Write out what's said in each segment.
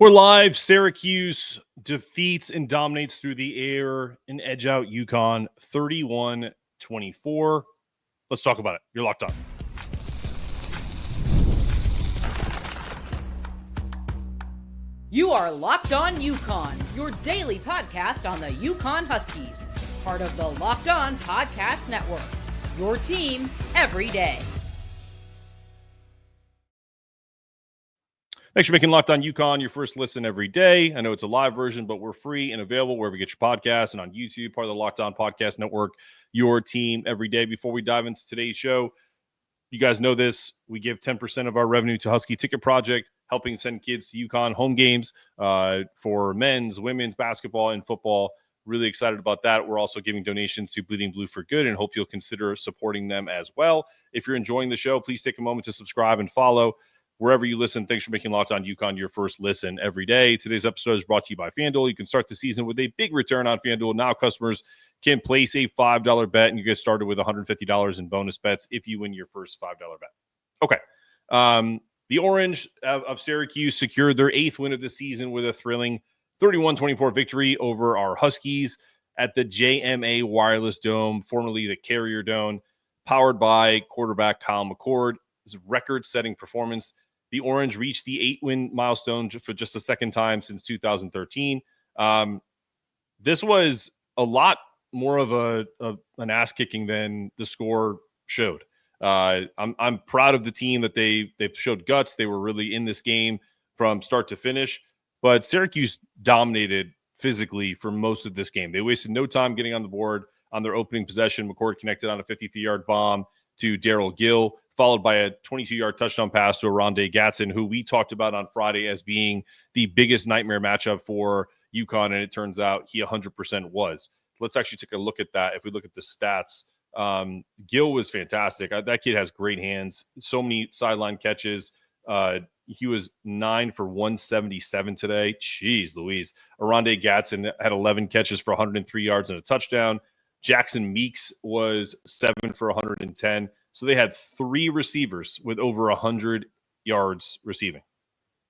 We're live. Syracuse defeats and dominates through the air and edge out UConn 31-24. Let's talk about it. You're locked on. You are Locked On UConn, your daily podcast on the UConn Huskies, part of the Locked On Podcast Network, your team every day. Thanks for making Locked On UConn your first listen every day. I know it's a live version, but we're free and available wherever you get your podcasts and on YouTube, part of the Locked On Podcast Network, your team every day. Before we dive into today's show, you guys know this. We give 10% of our revenue to Husky Ticket Project, helping send kids to UConn home games for men's, women's basketball, and football. Really excited about that. We're also giving donations to Bleeding Blue for Good and hope you'll consider supporting them as well. If you're enjoying the show, please take a moment to subscribe and follow wherever you listen. Thanks for making Locked On UConn your first listen every day. Today's episode is brought to you by FanDuel. You can start the season with a big return on FanDuel. Now customers can place a $5 bet, and you get started with $150 in bonus bets if you win your first $5 bet. Okay. The Orange of Syracuse secured their 8th win of the season with a thrilling 31-24 victory over our Huskies at the JMA Wireless Dome, formerly the Carrier Dome, powered by quarterback Kyle McCord. His record-setting performance. The Orange reached the 8-win milestone for just the second time since 2013. This was a lot more of an ass-kicking than the score showed. I'm proud of the team that they showed guts. They were really in this game from start to finish. But Syracuse dominated physically for most of this game. They wasted no time getting on the board on their opening possession. McCord connected on a 53-yard bomb to Daryl Gill, followed by a 22-yard touchdown pass to Arondé Gatson, who we talked about on Friday as being the biggest nightmare matchup for UConn, and it turns out he 100% was. Let's actually take a look at that. If we look at the stats, Gill was fantastic. That kid has great hands, so many sideline catches. He was 9 for 177 today. Jeez Louise. Arondé Gatson had 11 catches for 103 yards and a touchdown. Jackson Meeks was 7 for 110. So they had 3 receivers with over 100 yards receiving.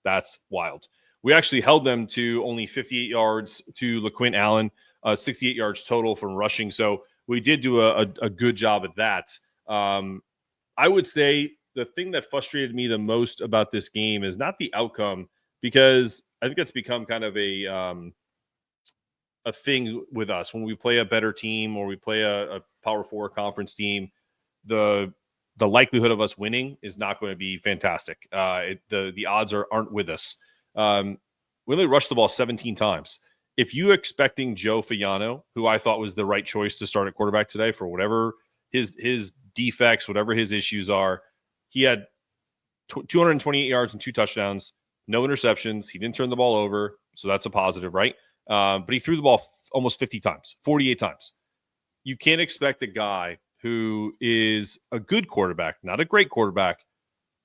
That's wild. We actually held them to only 58 yards to LaQuint Allen, 68 yards total from rushing. So we did do a good job at that. I would say the thing that frustrated me the most about this game is not the outcome, because I think it's become kind of a thing with us. When we play a better team or we play a Power 4 conference team, the likelihood of us winning is not going to be fantastic. The odds aren't with us. We only rushed the ball 17 times. If you're expecting Joe Fiano, who I thought was the right choice to start at quarterback today for whatever his defects, whatever his issues are, he had 228 yards and 2 touchdowns, no interceptions. He didn't turn the ball over, so that's a positive, right? But he threw the ball almost 50 times, 48 times. You can't expect a guy who is a good quarterback, not a great quarterback.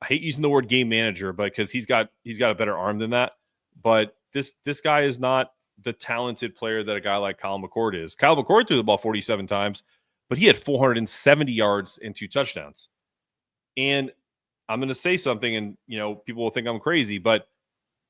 I hate using the word game manager, but because he's got a better arm than that. But this guy is not the talented player that a guy like Kyle McCord is. Kyle McCord threw the ball 47 times, but he had 470 yards and 2 touchdowns. And I'm going to say something, and people will think I'm crazy, but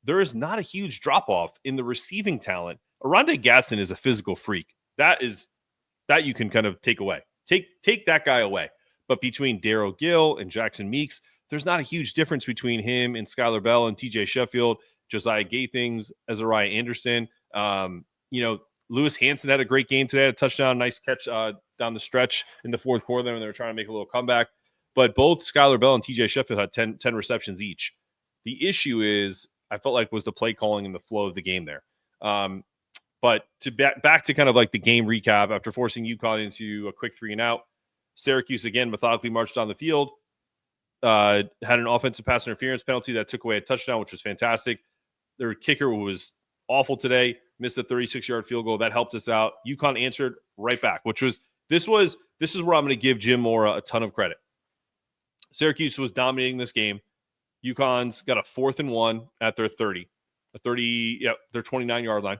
there is not a huge drop-off in the receiving talent. Arondé Gatson is a physical freak. That you can kind of take away. Take that guy away. But between Daryl Gill and Jackson Meeks, there's not a huge difference between him and Skylar Bell and TJ Sheffield, Josiah Gathings, Azariah Anderson. Lewis Hansen had a great game today, a touchdown, nice catch down the stretch in the fourth quarter when they were trying to make a little comeback. But both Skylar Bell and TJ Sheffield had 10 receptions each. The issue is, I felt like, was the play calling and the flow of the game there. But to back to kind of like the game recap, after forcing UConn into a quick 3-and-out, Syracuse again methodically marched down the field, had an offensive pass interference penalty that took away a touchdown, which was fantastic. Their kicker was awful today, missed a 36-yard field goal. That helped us out. UConn answered right back, this is where I'm going to give Jim Mora a ton of credit. Syracuse was dominating this game. UConn's got a 4th and 1 at their 30, their 29-yard line.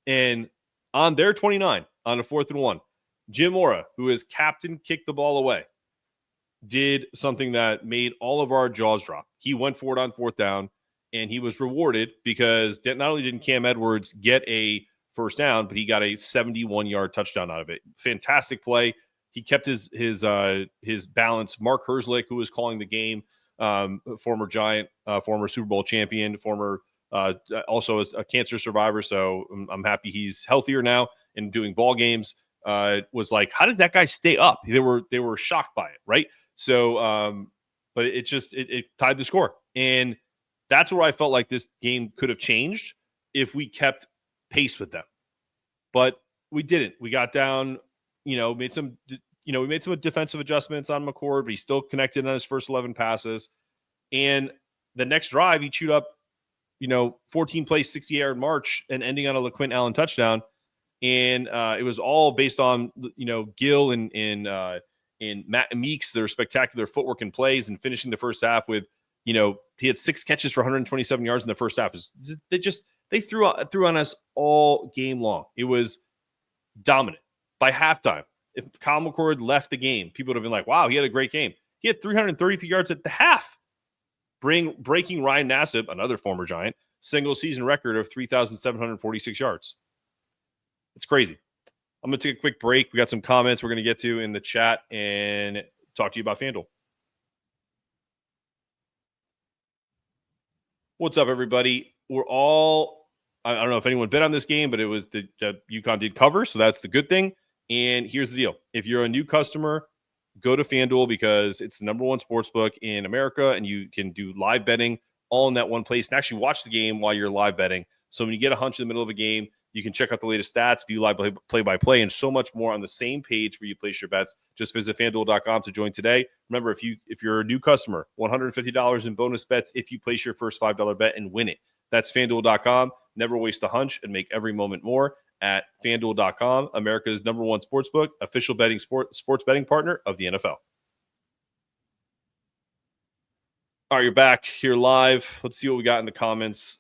And on their 29, on a 4th and 1, Jim Mora, who is captain, kicked the ball away, did something that made all of our jaws drop. He went for it on 4th down. and he was rewarded because not only did Cam Edwards get a first down, but he got a 71-yard touchdown out of it. Fantastic play. He kept his balance. Mark Herzlich, who was calling the game, former Giant, former Super Bowl champion, former also a cancer survivor. So I'm happy he's healthier now and doing ball games. Was like, how did that guy stay up? They were shocked by it, right? So, but it tied the score, and that's where I felt like this game could have changed if we kept pace with them, but we didn't. We got down. We made some defensive adjustments on McCord, but he still connected on his first 11 passes. And the next drive, he chewed up, 14 play, 60-yard march and ending on a LaQuint Allen touchdown. And it was all based on, Gill and Matt Meeks, their spectacular footwork and plays, and finishing the first half with, he had 6 catches for 127 yards in the first half. They threw on us all game long. It was dominant. By halftime, if Kyle McCord left the game, people would have been like, wow, he had a great game. He had 333 yards at the half, breaking Ryan Nassib, another former Giant, single-season record of 3,746 yards. It's crazy. I'm going to take a quick break. We got some comments we're going to get to in the chat and talk to you about FanDuel. What's up, everybody? I don't know if anyone bet on this game, but it was the UConn did cover, so that's the good thing. And here's the deal. If you're a new customer, go to FanDuel because it's the number one sports book in America, and you can do live betting all in that one place and actually watch the game while you're live betting. So when you get a hunch in the middle of a game, you can check out the latest stats, view live play-by-play, and so much more on the same page where you place your bets. Just visit FanDuel.com to join today. Remember, if you're a new customer, $150 in bonus bets if you place your first $5 bet and win it. That's FanDuel.com. Never waste a hunch and make every moment more at FanDuel.com, America's number one sportsbook, official sports betting partner of the NFL. All right, you're back here live. Let's see what we got in the comments.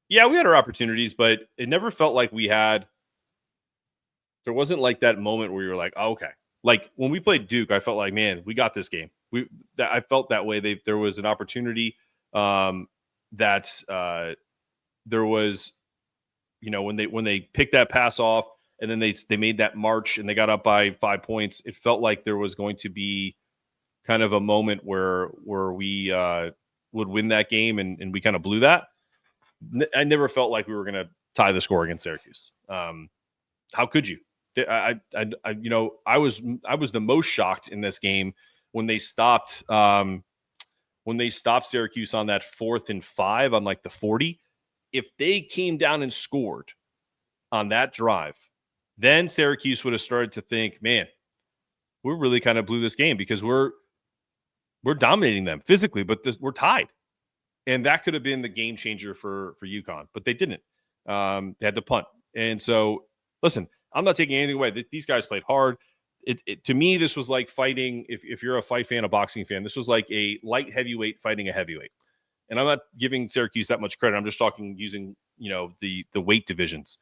Yeah, we had our opportunities, but it never felt like there wasn't like that moment where you were like, oh, okay. Like when we played Duke, I felt like, man, we got this game. I felt that way. There was an opportunity that there was, when they picked that pass off and then they made that march and they got up by 5 points, it felt like there was going to be kind of a moment where we would win that game, and we kind of blew that. I never felt like we were going to tie the score against Syracuse. How could you? I was the most shocked in this game when they stopped Syracuse on that 4th and 5 on like the 40. If they came down and scored on that drive, then Syracuse would have started to think, man, we really kind of blew this game because we're dominating them physically, but we're tied. And that could have been the game changer for UConn, but they didn't. They had to punt. And so, listen, I'm not taking anything away. These guys played hard. To me, this was like fighting. If you're a fight fan, a boxing fan, this was like a light heavyweight fighting a heavyweight. And I'm not giving Syracuse that much credit. I'm just talking using, the weight divisions.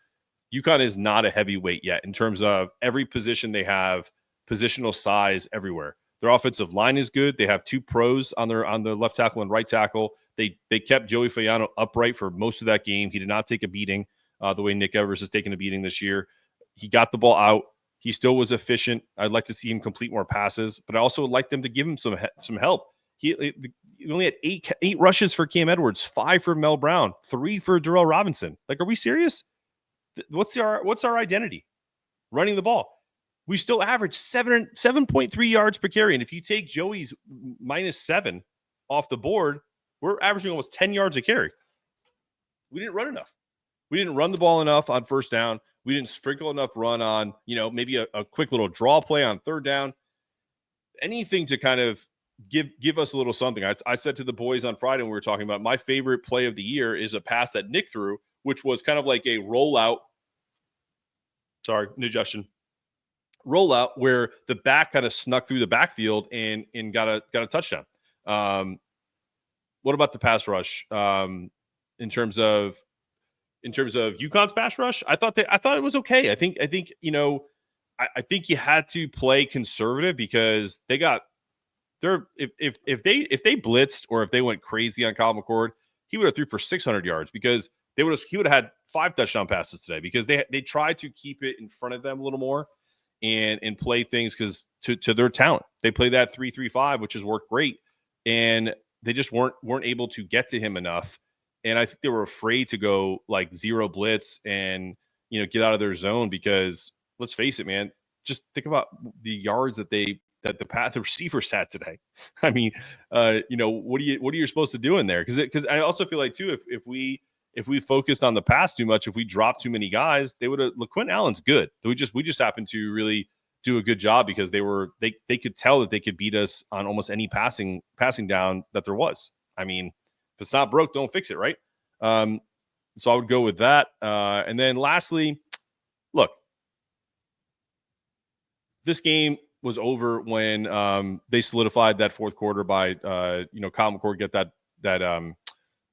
UConn is not a heavyweight yet in terms of every position they have, positional size everywhere. Their offensive line is good. They have 2 pros on their left tackle and right tackle. They kept Joey Fayano upright for most of that game. He did not take a beating the way Nick Evers has taken a beating this year. He got the ball out. He still was efficient. I'd like to see him complete more passes, but I also would like them to give him some help. He only had 8 rushes for Cam Edwards, 5 for Mel Brown, 3 for Darrell Robinson. Like, are we serious? What's our identity? Running the ball. We still average 7.3 yards per carry. And if you take Joey's -7 off the board, we're averaging almost 10 yards a carry. We didn't run enough. We didn't run the ball enough on first down. We didn't sprinkle enough run on, maybe a quick little draw play on third down. Anything to kind of give us a little something. I said to the boys on Friday when we were talking about my favorite play of the year is a pass that Nick threw, which was kind of like a rollout. Sorry, indigestion. Rollout where the back kind of snuck through the backfield and got a touchdown. What about the pass rush? In terms of UConn's pass rush, I thought it was okay. I think you had to play conservative because they got if they blitzed or if they went crazy on Kyle McCord, he would have threw for 600 yards because he would have had 5 touchdown passes today because they tried to keep it in front of them a little more and play things because to their talent. They play that 3-3-5, which has worked great, and they just weren't able to get to him enough. And I think they were afraid to go like zero blitz and get out of their zone because let's face it, man. Just think about the yards that the receivers had today. I mean, what are you supposed to do in there? Because I also feel like too, if we focus on the pass too much, if we drop too many guys, they would have. LaQuint Allen's good. We just happened to really do a good job because they could tell that they could beat us on almost any passing down that there was. I mean, if it's not broke, don't fix it, right? So I would go with that. And then lastly, look, this game was over when they solidified that fourth quarter by Kyle McCord get that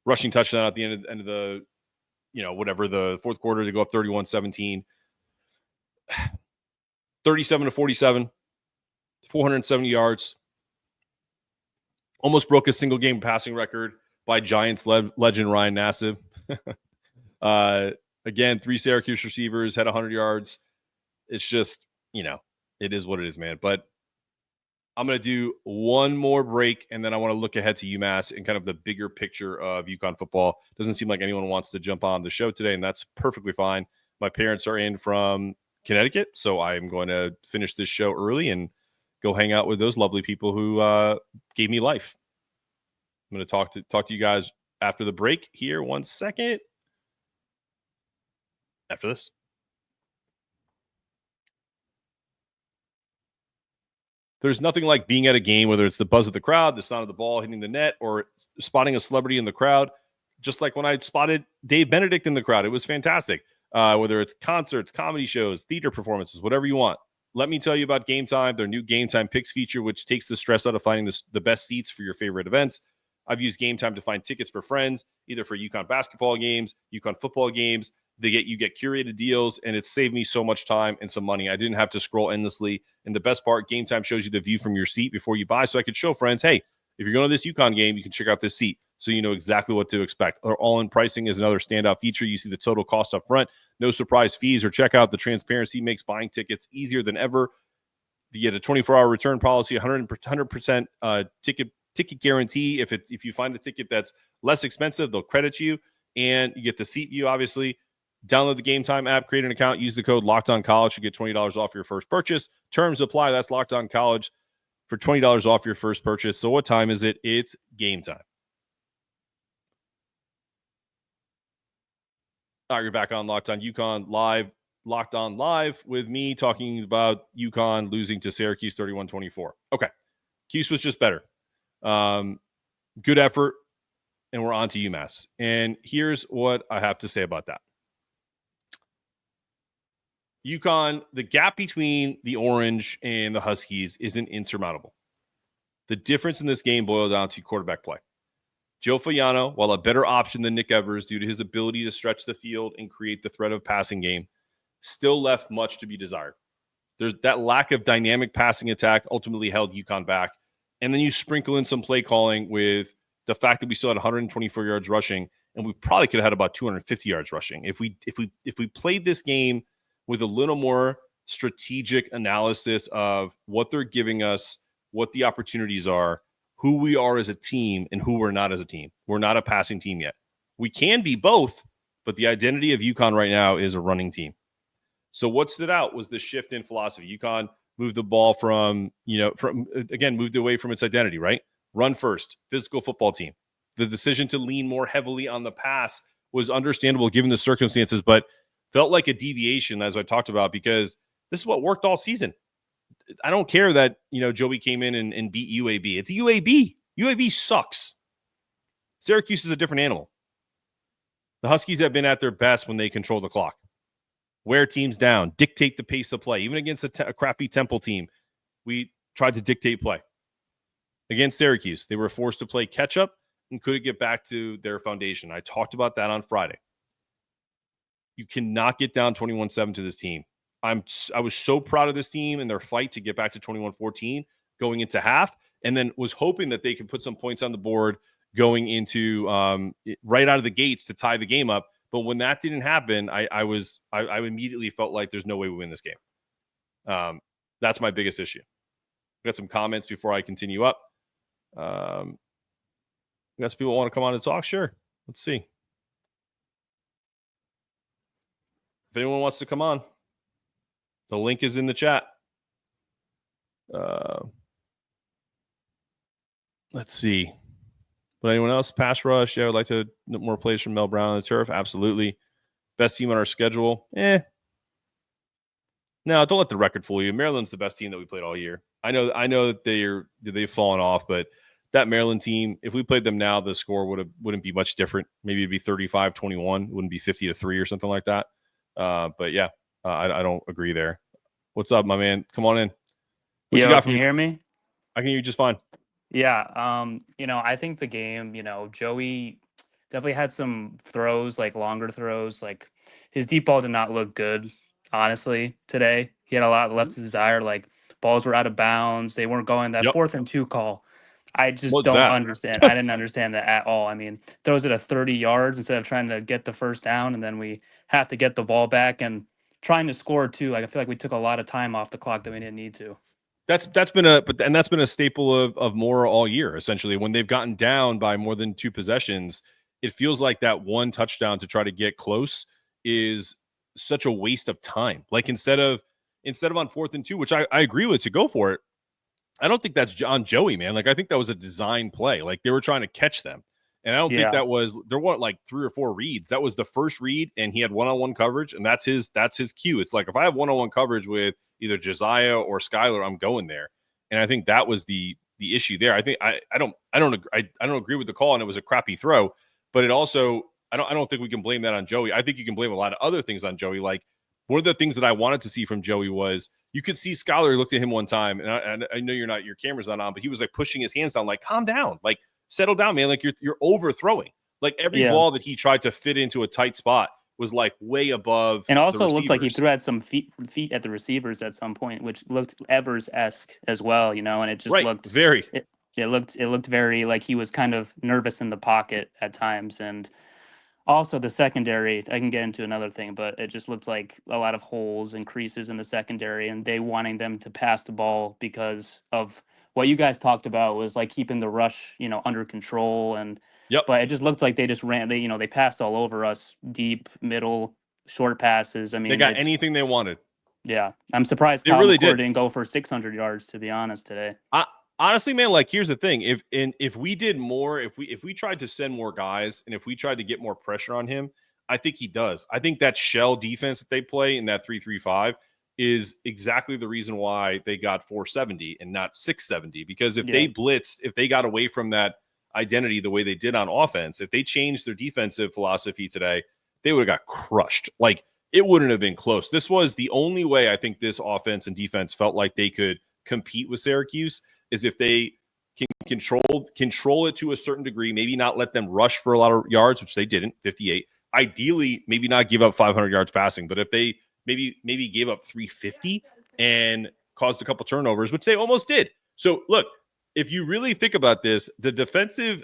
rushing touchdown at the end of the the fourth quarter to go up 31-17, 37-47, 470 yards. Almost broke a single game passing record by Giants legend Ryan Nassib. Again, 3 Syracuse receivers had 100 yards. It's just, it is what it is, man. But I'm going to do one more break, and then I want to look ahead to UMass and kind of the bigger picture of UConn football. Doesn't seem like anyone wants to jump on the show today, and that's perfectly fine. My parents are in from Connecticut, so I'm going to finish this show early and go hang out with those lovely people who gave me life. I'm going to talk to you guys after the break here. 1 second. After this. There's nothing like being at a game, whether it's the buzz of the crowd, the sound of the ball hitting the net, or spotting a celebrity in the crowd. Just like when I spotted Dave Benedict in the crowd, it was fantastic. Whether it's concerts, comedy shows, theater performances, whatever you want. Let me tell you about Game Time, their new Game Time Picks feature, which takes the stress out of finding the best seats for your favorite events. I've used Game Time to find tickets for friends, either for UConn basketball games, UConn football games. You get curated deals, and it's saved me so much time and some money. I didn't have to scroll endlessly. And the best part, Game Time shows you the view from your seat before you buy, so I could show friends, hey, if you're going to this UConn game, you can check out this seat so you know exactly what to expect. Our all-in pricing is another standout feature. You see the total cost up front, no surprise fees or checkout. The transparency makes buying tickets easier than ever. You get a 24-hour return policy, 100% ticket guarantee. If you find a ticket that's less expensive, they'll credit you, and you get the seat view, obviously. Download the Game Time app, create an account, use the code LOCKEDONCollege to get $20 off your first purchase. Terms apply. That's Locked On College for $20 off your first purchase. So what time is it? It's game time. All right, you're back on Locked On UConn live, Locked On Live with me talking about UConn losing to Syracuse 31-24. Okay. Cuse was just better. Good effort, and we're on to UMass. And here's what I have to say about that. UConn, the gap between the Orange and the Huskies isn't insurmountable. The difference in this game boiled down to quarterback play. Joe Fayano, while a better option than Nick Evers due to his ability to stretch the field and create the threat of passing game, still left much to be desired. There's that lack of dynamic passing attack ultimately held UConn back. And then you sprinkle in some play calling with the fact that we still had 124 yards rushing, and we probably could have had about 250 yards rushing. If we played this game with a little more strategic analysis of what they're giving us, what the opportunities are, who we are as a team, and who we're not as a team. We're not a passing team yet. We can be both, but the identity of UConn right now is a running team. So what stood out was the shift in philosophy. UConn moved the ball moved away from its identity, right? Run first, physical football team. The decision to lean more heavily on the pass was understandable given the circumstances, but felt like a deviation, as I talked about, because this is what worked all season. I don't care that, Joey came in and beat UAB. It's UAB. UAB sucks. Syracuse is a different animal. The Huskies have been at their best when they control the clock. Wear teams down, dictate the pace of play. Even against a crappy Temple team, we tried to dictate play. Against Syracuse, they were forced to play catch-up and couldn't get back to their foundation. I talked about that on Friday. You cannot get down 21-7 to this team. I was so proud of this team and their fight to get back to 21-14 going into half. and then was hoping that they could put some points on the board going into right out of the gates to tie the game up. But when that didn't happen, I immediately felt like there's no way we win this game. That's my biggest issue. We got some comments before I continue up. We got some people want to come on and talk. Sure. Let's see. If anyone wants to come on, the link is in the chat. Let's see. But anyone else? Pass rush. Yeah, I would like to more plays from Mel Brown on the turf. Absolutely. Best team on our schedule. No, don't let the record fool you. Maryland's the best team that we played all year. I know that they've fallen off, but that Maryland team, if we played them now, the score wouldn't be much different. Maybe it'd be 35-21. It wouldn't be 50-3 or something like that. But yeah, I don't agree there. What's up, my man? Come on in. What you got from? Can you hear me? I can hear you just fine. Yeah. I think the game, Joey definitely had some throws, like longer throws. Like his deep ball did not look good, honestly, today. He had a lot left to desire. Like balls were out of bounds. They weren't going that 4th and 2 call. I just don't understand. I didn't understand that at all. I mean, throws it at 30 yards instead of trying to get the first down, and then we have to get the ball back and trying to score too. Like I feel like we took a lot of time off the clock that we didn't need to. That's been a staple of Mora all year. Essentially, when they've gotten down by more than 2 possessions, it feels like that one touchdown to try to get close is such a waste of time. Like instead of on 4th and 2, which I agree with, to go for it. I don't think that's on Joey, man. Like I think that was a design play. Like they were trying to catch them, and I don't think there weren't like 3 or 4 reads. That was the first read, and he had one-on-one coverage, and that's his cue. It's like if I have one-on-one coverage with either Josiah or Skylar, I'm going there. And I think that was the issue there. I think I don't agree with the call, and it was a crappy throw. But it also I don't think we can blame that on Joey. I think you can blame a lot of other things on Joey. Like one of the things that I wanted to see from Joey was you could see Skylar looked at him one time, and I know your camera's not on, but he was like pushing his hands down, like calm down, like settle down, man. Like you're overthrowing. Like every ball that he tried to fit into a tight spot was like way above. And also looked like he had some feet at the receivers at some point, which looked Evers-esque as well, and it just looked very. It looked very like he was kind of nervous in the pocket at times. And also the secondary, I can get into another thing, but it just looked like a lot of holes and creases in the secondary, and they wanting them to pass the ball because of what you guys talked about was like keeping the rush, under control. And but it just looked like they just ran. They passed all over us, deep, middle, short passes. I mean, they got anything they wanted. Yeah, I'm surprised Kyle McCord didn't go for 600 yards, to be honest, today. Honestly, man, like here's the thing: if we did more, if we tried to send more guys, and if we tried to get more pressure on him, I think he does. I think that shell defense that they play in that 3-3-5 is exactly the reason why they got 470 and not 670. Because if they blitzed, if they got away from that identity the way they did on offense, if they changed their defensive philosophy today, they would have got crushed. Like it wouldn't have been close. This was the only way I think this offense and defense felt like they could compete with Syracuse, is if they can control it to a certain degree, maybe not let them rush for a lot of yards, which they didn't, 58. Ideally, maybe not give up 500 yards passing, but if they maybe gave up 350 and caused a couple turnovers, which they almost did. So look, if you really think about this, the defensive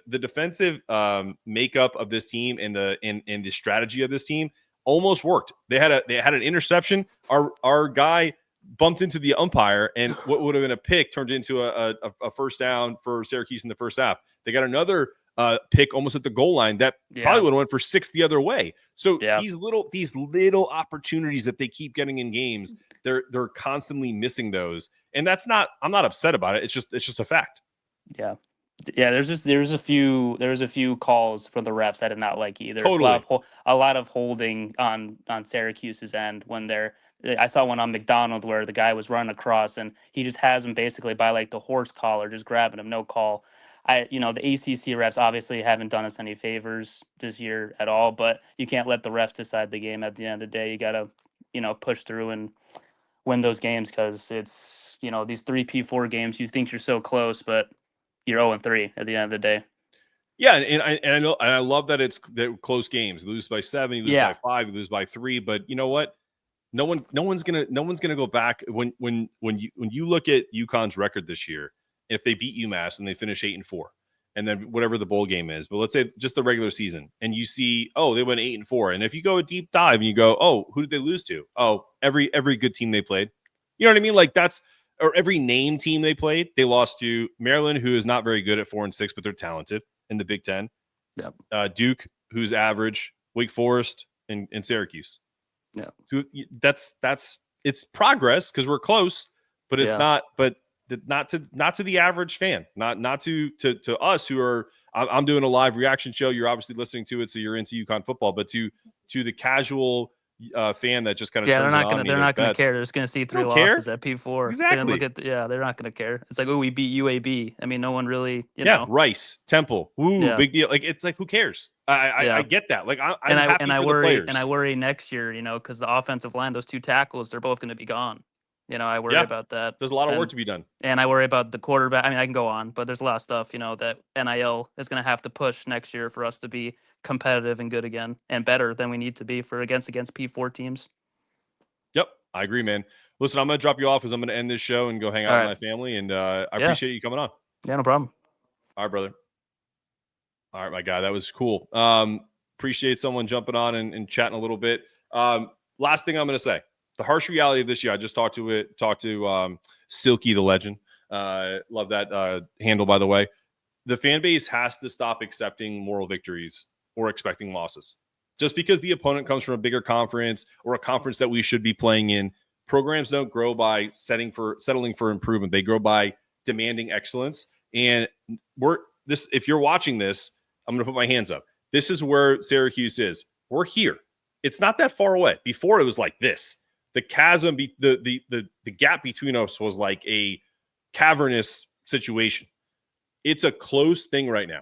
makeup of this team and the strategy of this team almost worked. They had an interception. Our guy bumped into the umpire, and what would have been a pick turned into a first down for Syracuse in the first half. They got another pick almost at the goal line that probably would have went for 6 the other way. So these little opportunities that they keep getting in games, they're constantly missing those. And I'm not upset about it. It's just a fact. Yeah. Yeah, there was a few calls for the refs I did not like either. Totally. A lot of holding on Syracuse's end when I saw one on McDonald where the guy was running across and he just has him basically by like the horse collar, just grabbing him, no call. The ACC refs obviously haven't done us any favors this year at all, but you can't let the refs decide the game at the end of the day. You got to, push through and win those games because it's, these 3P4 games, you think you're so close, but you're 0-3 at the end of the day. Yeah, and I love that they're close games. You lose by 7, you lose by 5, you lose by 3. But you know what? No one's gonna go back when you look at UConn's record this year, if they beat UMass and they finish 8-4, and then whatever the bowl game is, but let's say just the regular season, and you see, oh, they went 8-4, and if you go a deep dive and you go, oh, who did they lose to? Oh, every good team they played. You know what I mean? Like or every name team they played, they lost to Maryland, who is not very good at 4-6, but they're talented in the Big Ten. Yep. Duke, who's average, Wake Forest, and Syracuse. Yeah. So that's it's progress because we're close, but it's not. But not to the average fan, not to us who are. I'm doing a live reaction show. You're obviously listening to it, so you're into UConn football. But to the casual fan that just kind of they're not gonna care. They're just gonna see 3 losses at P4. Exactly. Look at they're not gonna care. It's like, oh, we beat UAB. I mean, no one really, you know. Rice, Temple, big deal. Like it's like, who cares? I get that. Like I'm happy for the players. And I worry next year, because the offensive line, those 2 tackles, they're both going to be gone. I worry about that. There's a lot of work to be done. And I worry about the quarterback. I mean, I can go on, but there's a lot of stuff, that NIL is going to have to push next year for us to be competitive and good again and better than we need to be for against P4 teams. Yep, I agree, man. Listen, I'm going to drop you off because I'm going to end this show and go hang out with my family, and I appreciate you coming on. Yeah, no problem. All right, brother. All right, my guy, that was cool. Appreciate someone jumping on and chatting a little bit. Last thing I'm going to say. The harsh reality of this year, I just talked to Silky the Legend. Love that handle, by the way. The fan base has to stop accepting moral victories or expecting losses. Just because the opponent comes from a bigger conference or a conference that we should be playing in, programs don't grow by settling for improvement. They grow by demanding excellence. And if you're watching this, I'm going to put my hands up. This is where Syracuse is. We're here. It's not that far away. Before it was like this. The chasm, the gap between us was like a cavernous situation. It's a close thing right now.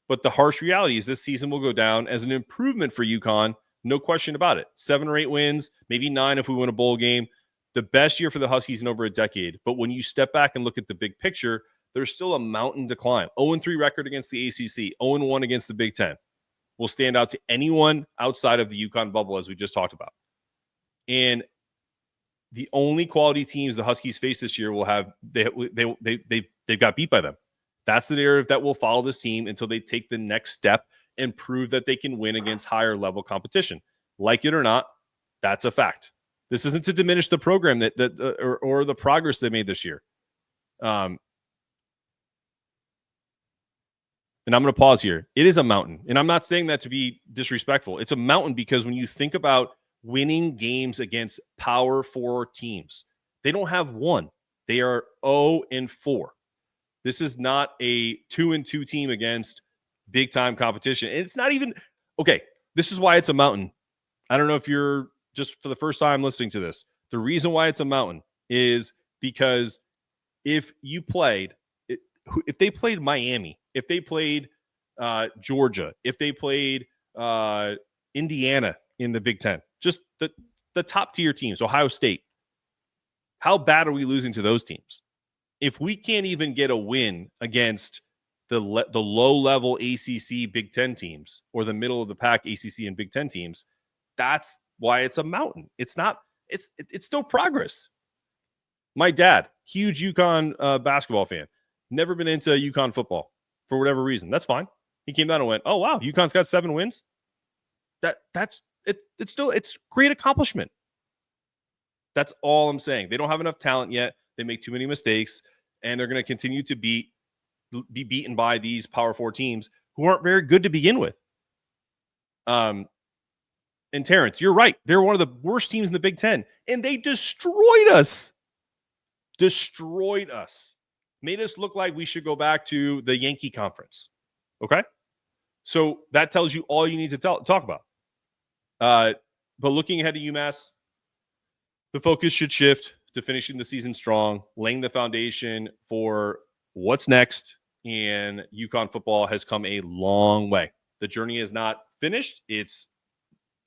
But the harsh reality is this season will go down as an improvement for UConn. No question about it. 7 or 8 wins, maybe 9 if we win a bowl game. The best year for the Huskies in over a decade. But when you step back and look at the big picture, there's still a mountain to climb. 0-3 record against the ACC, 0-1 against the Big Ten. Will stand out to anyone outside of the UConn bubble, as we just talked about. And the only quality teams the Huskies face this year will have they've got beat by them. That's the narrative that will follow this team until they take the next step and prove that they can win against higher level competition. Like it or not, that's a fact. This isn't to diminish the program or the progress they made this year. And I'm going to pause here. It is a mountain, and I'm not saying that to be disrespectful. It's a mountain because when you think about winning games against Power 4 teams, they don't have one. They are 0-4. This is not a 2-2 team against big-time competition. And it's not even – okay, this is why it's a mountain. I don't know if you're just for the first time listening to this. The reason why it's a mountain is because if they played Miami, if they played Georgia, if they played Indiana in the Big Ten, just the top tier teams, Ohio State, how bad are we losing to those teams? If we can't even get a win against the low-level ACC Big Ten teams or the middle-of-the-pack ACC and Big Ten teams, that's why it's a mountain. It's not. It's still progress. My dad, huge UConn basketball fan, never been into UConn football for whatever reason. That's fine. He came down and went, "Oh wow, UConn's got 7 wins. That's it. It's great accomplishment." That's all I'm saying. They don't have enough talent yet. They make too many mistakes, and they're going to continue to be beaten by these Power 4 teams who aren't very good to begin with. And Terrence, you're right. They're one of the worst teams in the Big Ten, and they destroyed us. Made us look like we should go back to the Yankee Conference. Okay? So that tells you all you need to talk about. But looking ahead to UMass, the focus should shift to finishing the season strong, laying the foundation for what's next. And UConn football has come a long way. The journey is not finished. It's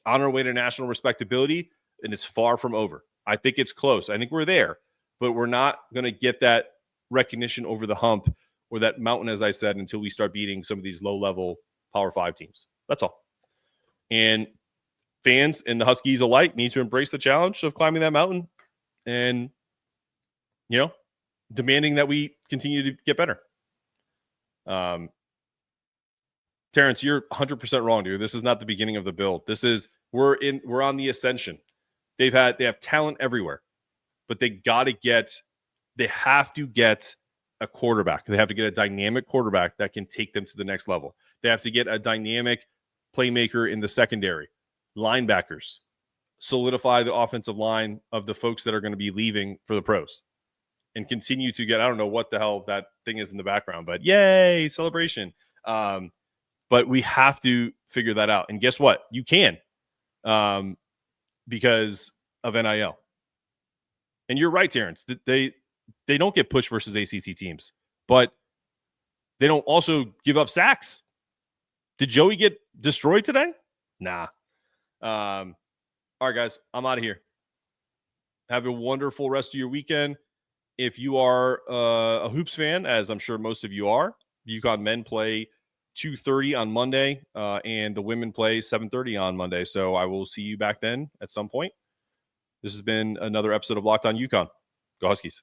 on our way to national respectability, and it's far from over. I think it's close. I think we're there, but we're not going to get that recognition over the hump or that mountain, as I said, until we start beating some of these low-level Power 5 teams. That's all. And fans and the Huskies alike need to embrace the challenge of climbing that mountain and, demanding that we continue to get better. Terrence, you're 100% wrong, dude. This is not the beginning of the build. We're on the ascension. They have talent everywhere, but they have to get a quarterback. They have to get a dynamic quarterback that can take them to the next level. They have to get a dynamic playmaker in the secondary, linebackers, solidify the offensive line of the folks that are going to be leaving for the pros, and continue to get, I don't know what the hell that thing is in the background, but yay, celebration. But we have to figure that out. And guess what? You can, because of NIL. And you're right, Terrence. They don't get pushed versus ACC teams, but they don't also give up sacks. Did Joey get destroyed today? Nah. All right, guys, I'm out of here. Have a wonderful rest of your weekend. If you are a Hoops fan, as I'm sure most of you are, UConn men play 2:30 on Monday, and the women play 7:30 on Monday. So I will see you back then at some point. This has been another episode of Locked On UConn. Go Huskies.